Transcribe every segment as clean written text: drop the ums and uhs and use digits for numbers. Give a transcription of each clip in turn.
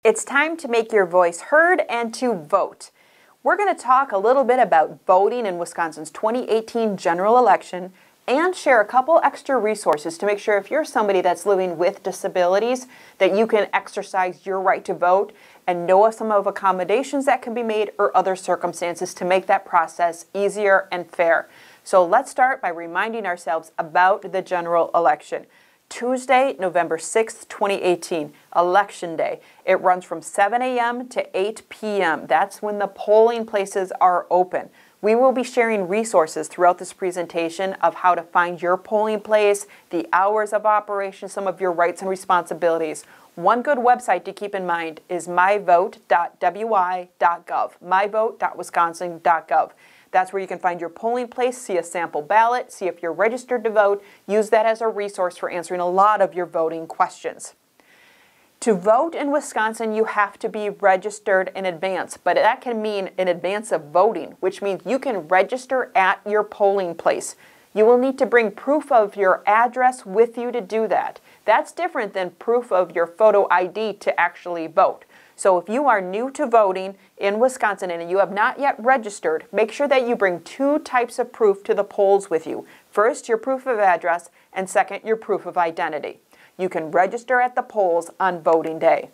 It's time to make your voice heard and to vote. We're going to talk a little bit about voting in Wisconsin's 2018 general election and share a couple extra resources to make sure if you're somebody that's living with disabilities that you can exercise your right to vote and know of some of accommodations that can be made or other circumstances to make that process easier and fair. So let's start by reminding ourselves about the general election. Tuesday, November 6th, 2018, Election Day. It runs from 7 a.m. to 8 p.m. That's when the polling places are open. We will be sharing resources throughout this presentation of how to find your polling place, the hours of operation, some of your rights and responsibilities. One good website to keep in mind is myvote.wi.gov, myvote.wisconsin.gov. That's where you can find your polling place, see a sample ballot, see if you're registered to vote. Use that as a resource for answering a lot of your voting questions. To vote in Wisconsin, you have to be registered in advance, but that can mean in advance of voting, which means you can register at your polling place. You will need to bring proof of your address with you to do that. That's different than proof of your photo ID to actually vote. So if you are new to voting in Wisconsin and you have not yet registered, make sure that you bring two types of proof to the polls with you. First, your proof of address, and second, your proof of identity. You can register at the polls on voting day.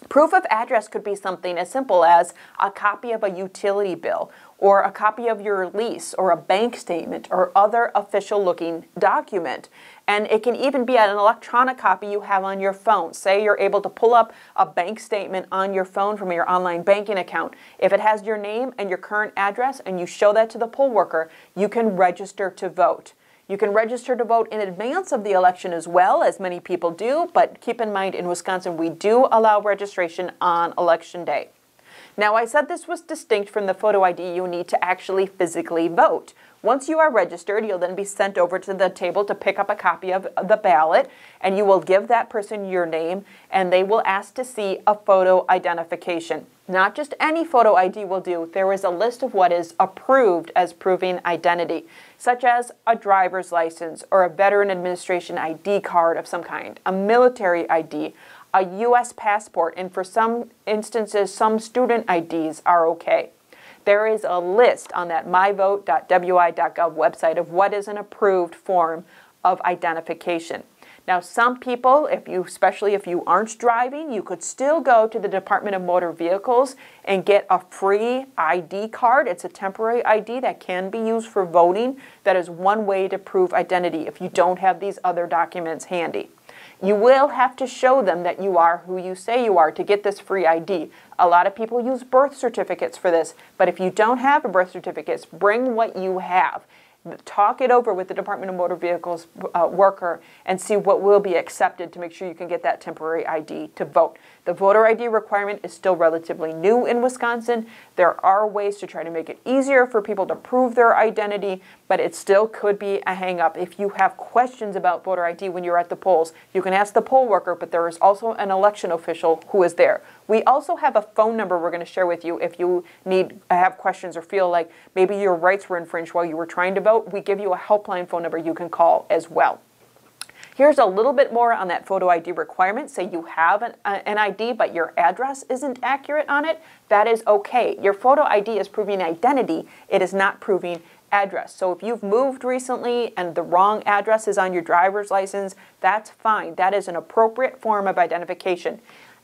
Proof of address could be something as simple as a copy of a utility bill or a copy of your lease or a bank statement or other official looking document. And it can even be an electronic copy you have on your phone. Say you're able to pull up a bank statement on your phone from your online banking account. If it has your name and your current address and you show that to the poll worker, you can register to vote. You can register to vote in advance of the election as well, as many people do, but keep in mind in Wisconsin we do allow registration on Election Day. Now I said this was distinct from the photo ID you need to actually physically vote. Once you are registered, you'll then be sent over to the table to pick up a copy of the ballot, and you will give that person your name, and they will ask to see a photo identification. Not just any photo ID will do. There is a list of what is approved as proving identity, such as a driver's license or a Veteran Administration ID card of some kind, a military ID, a U.S. passport, and for some instances, some student IDs are okay. There is a list on that myvote.wi.gov website of what is an approved form of identification. Now, some people, especially if you aren't driving, you could still go to the Department of Motor Vehicles and get a free ID card. It's a temporary ID that can be used for voting. That is one way to prove identity if you don't have these other documents handy. You will have to show them that you are who you say you are to get this free ID. A lot of people use birth certificates for this, but if you don't have a birth certificate, bring what you have. Talk it over with the Department of Motor Vehicles worker and see what will be accepted to make sure you can get that temporary ID to vote. The voter ID requirement is still relatively new in Wisconsin. There are ways to try to make it easier for people to prove their identity, but it still could be a hang-up. If you have questions about voter ID when you're at the polls, you can ask the poll worker, but there is also an election official who is there. We also have a phone number we're going to share with you if you have questions or feel like maybe your rights were infringed while you were trying to vote. We give you a helpline phone number you can call as well. Here's a little bit more on that photo ID requirement. Say you have an ID, but your address isn't accurate on it. That is okay. Your photo ID is proving identity. It is not proving address. So if you've moved recently and the wrong address is on your driver's license, that's fine. That is an appropriate form of identification.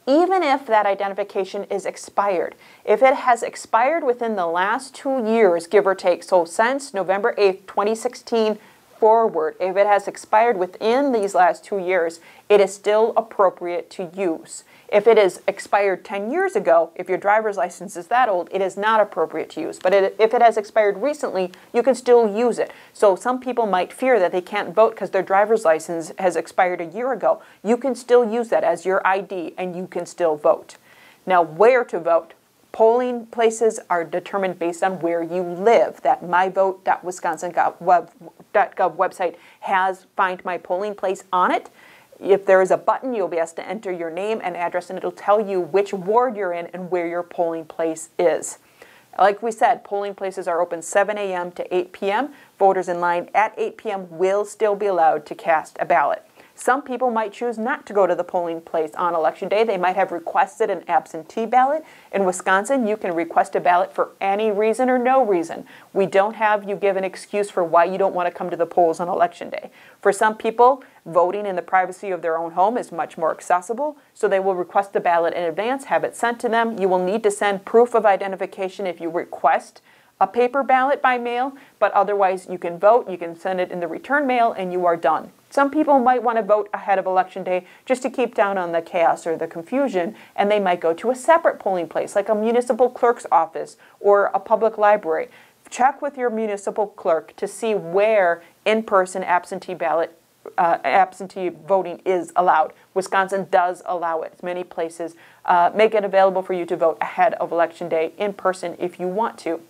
Even if that identification is expired. If it has expired within the last 2 years, give or take, so since November 8th, 2016 forward, if it has expired within these last 2 years, it is still appropriate to use. If it is expired 10 years ago, if your driver's license is that old, it is not appropriate to use. But if it has expired recently, you can still use it. So some people might fear that they can't vote because their driver's license has expired a year ago. You can still use that as your ID and you can still vote. Now, where to vote? Polling places are determined based on where you live. That myvote.wisconsin.gov website has Find My Polling Place on it. If there is a button, you'll be asked to enter your name and address, and it'll tell you which ward you're in and where your polling place is. Like we said, polling places are open 7 a.m. to 8 p.m. Voters in line at 8 p.m. will still be allowed to cast a ballot. Some people might choose not to go to the polling place on Election Day. They might have requested an absentee ballot. In Wisconsin, you can request a ballot for any reason or no reason. We don't have you give an excuse for why you don't want to come to the polls on Election Day. For some people, voting in the privacy of their own home is much more accessible, so they will request the ballot in advance, have it sent to them. You will need to send proof of identification if you request a paper ballot by mail, but otherwise you can vote, you can send it in the return mail, and you are done. Some people might want to vote ahead of Election Day just to keep down on the chaos or the confusion, and they might go to a separate polling place, like a municipal clerk's office or a public library. Check with your municipal clerk to see where in-person absentee voting is allowed. Wisconsin does allow it. Many places make it available for you to vote ahead of Election Day in person if you want to.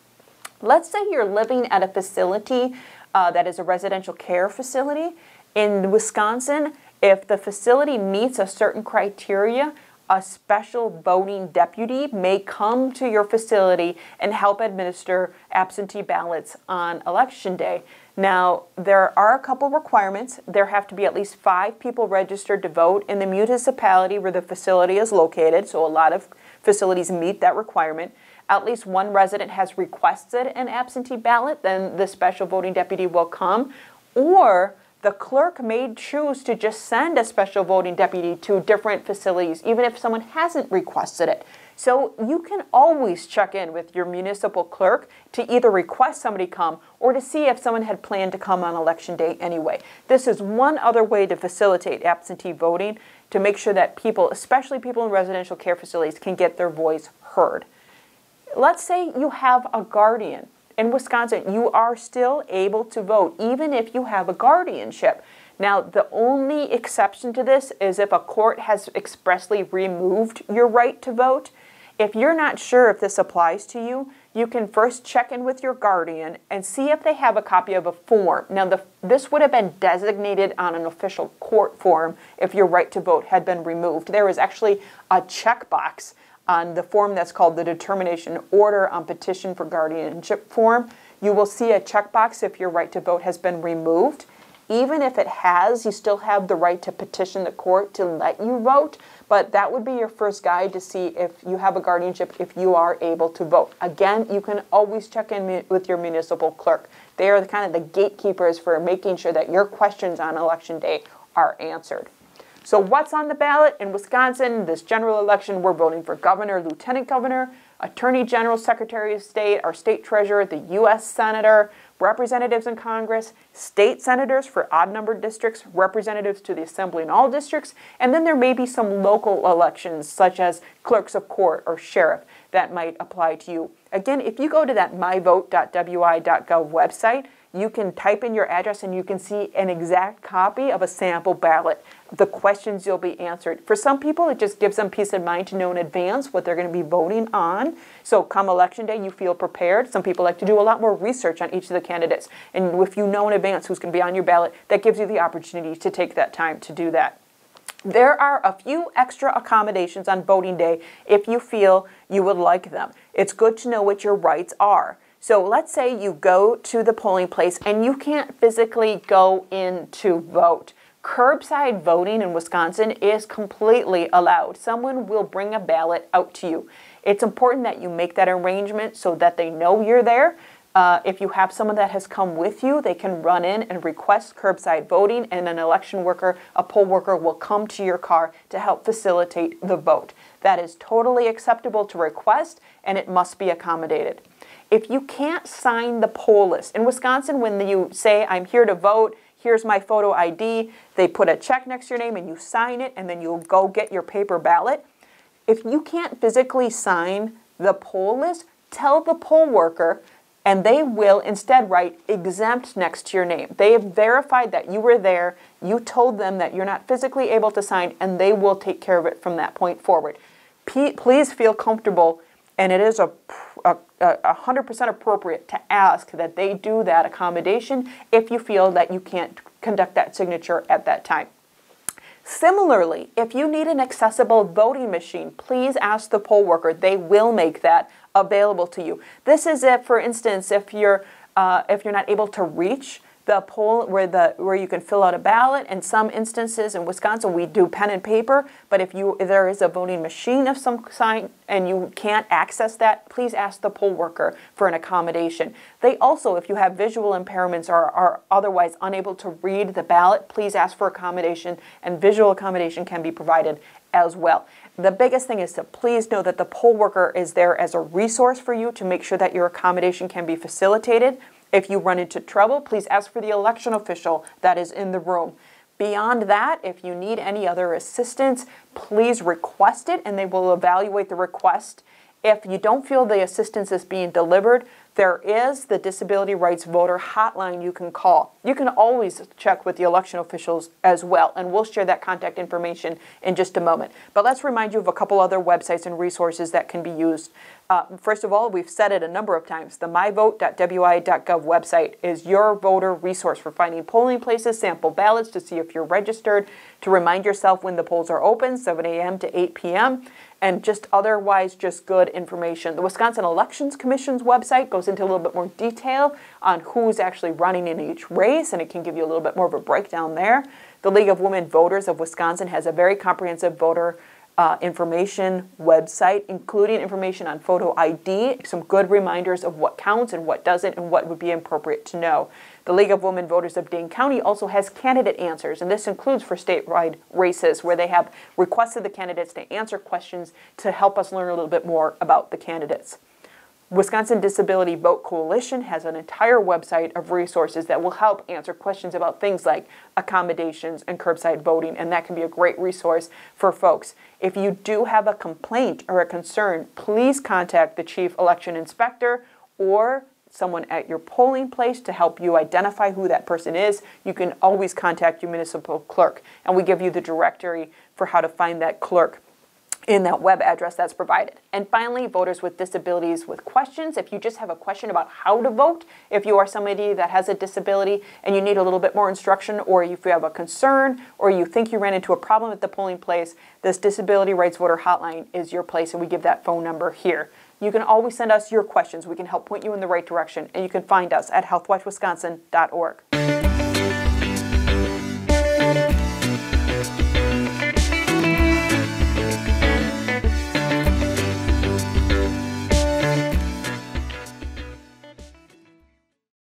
Let's say you're living at a facility that is a residential care facility. In Wisconsin, if the facility meets a certain criteria, a special voting deputy may come to your facility and help administer absentee ballots on Election Day. Now, there are a couple requirements. There have to be at least 5 people registered to vote in the municipality where the facility is located, so a lot of facilities meet that requirement. At least 1 resident has requested an absentee ballot, then the special voting deputy will come. Or the clerk may choose to just send a special voting deputy to different facilities, even if someone hasn't requested it. So you can always check in with your municipal clerk to either request somebody come or to see if someone had planned to come on Election Day anyway. This is one other way to facilitate absentee voting, to make sure that people, especially people in residential care facilities, can get their voice heard. Let's say you have a guardian. In Wisconsin, you are still able to vote, even if you have a guardianship. Now, the only exception to this is if a court has expressly removed your right to vote. If you're not sure if this applies to you, you can first check in with your guardian and see if they have a copy of a form. Now, this would have been designated on an official court form if your right to vote had been removed. There is actually a checkbox on the form that's called the Determination Order on Petition for Guardianship form. You will see a checkbox if your right to vote has been removed. Even if it has, you still have the right to petition the court to let you vote, but that would be your first guide to see if you have a guardianship, if you are able to vote. Again, you can always check in with your municipal clerk. They are kind of the gatekeepers for making sure that your questions on Election Day are answered. So what's on the ballot in Wisconsin? This general election, we're voting for governor, lieutenant governor, attorney general, secretary of state, our state treasurer, the U.S. senator, representatives in Congress, state senators for odd-numbered districts, representatives to the assembly in all districts, and then there may be some local elections such as clerks of court or sheriff that might apply to you. Again, if you go to that myvote.wi.gov website, you can type in your address and you can see an exact copy of a sample ballot, the questions you'll be answered. For some people, it just gives them peace of mind to know in advance what they're going to be voting on. So come Election Day, you feel prepared. Some people like to do a lot more research on each of the candidates. And if you know in advance who's going to be on your ballot, that gives you the opportunity to take that time to do that. There are a few extra accommodations on voting day if you feel you would like them. It's good to know what your rights are. So let's say you go to the polling place and you can't physically go in to vote. Curbside voting in Wisconsin is completely allowed. Someone will bring a ballot out to you. It's important that you make that arrangement so that they know you're there. If you have someone that has come with you, they can run in and request curbside voting, and an election worker, a poll worker, will come to your car to help facilitate the vote. That is totally acceptable to request, and it must be accommodated. If you can't sign the poll list, in Wisconsin, when you say, I'm here to vote, here's my photo ID, they put a check next to your name and you sign it, and then you'll go get your paper ballot. If you can't physically sign the poll list, tell the poll worker, and they will instead write exempt next to your name. They have verified that you were there, you told them that you're not physically able to sign, and they will take care of it from that point forward. Please feel comfortable, and it is 100% appropriate to ask that they do that accommodation if you feel that you can't conduct that signature at that time. Similarly, if you need an accessible voting machine, please ask the poll worker. They will make that available to you. This is if, for instance, if you're not able to reach The poll where you can fill out a ballot. In some instances in Wisconsin, we do pen and paper, but if there is a voting machine of some kind and you can't access that, please ask the poll worker for an accommodation. They also, if you have visual impairments or are otherwise unable to read the ballot, please ask for accommodation, and visual accommodation can be provided as well. The biggest thing is to please know that the poll worker is there as a resource for you to make sure that your accommodation can be facilitated. If you run into trouble, please ask for the election official that is in the room. Beyond that, if you need any other assistance, please request it and they will evaluate the request. If you don't feel the assistance is being delivered, there is the Disability Rights Voter Hotline you can call. You can always check with the election officials as well, and we'll share that contact information in just a moment. But let's remind you of a couple other websites and resources that can be used. First of all, we've said it a number of times, the myvote.wi.gov website is your voter resource for finding polling places, sample ballots to see if you're registered, to remind yourself when the polls are open, 7 a.m. to 8 p.m., and just otherwise just good information. The Wisconsin Elections Commission's website goes into a little bit more detail on who's actually running in each race, and it can give you a little bit more of a breakdown there. The League of Women Voters of Wisconsin has a very comprehensive voter information website, including information on photo ID, some good reminders of what counts and what doesn't and what would be appropriate to know. The League of Women Voters of Dane County also has candidate answers, and this includes for statewide races where they have requested the candidates to answer questions to help us learn a little bit more about the candidates. Wisconsin Disability Vote Coalition has an entire website of resources that will help answer questions about things like accommodations and curbside voting, and that can be a great resource for folks. If you do have a complaint or a concern, please contact the Chief Election Inspector or someone at your polling place to help you identify who that person is. You can always contact your municipal clerk, and we give you the directory for how to find that clerk in that web address that's provided. And finally, voters with disabilities with questions. If you just have a question about how to vote, if you are somebody that has a disability and you need a little bit more instruction, or if you have a concern, or you think you ran into a problem at the polling place, this Disability Rights Voter Hotline is your place, and we give that phone number here. You can always send us your questions. We can help point you in the right direction, and you can find us at healthwatchwisconsin.org.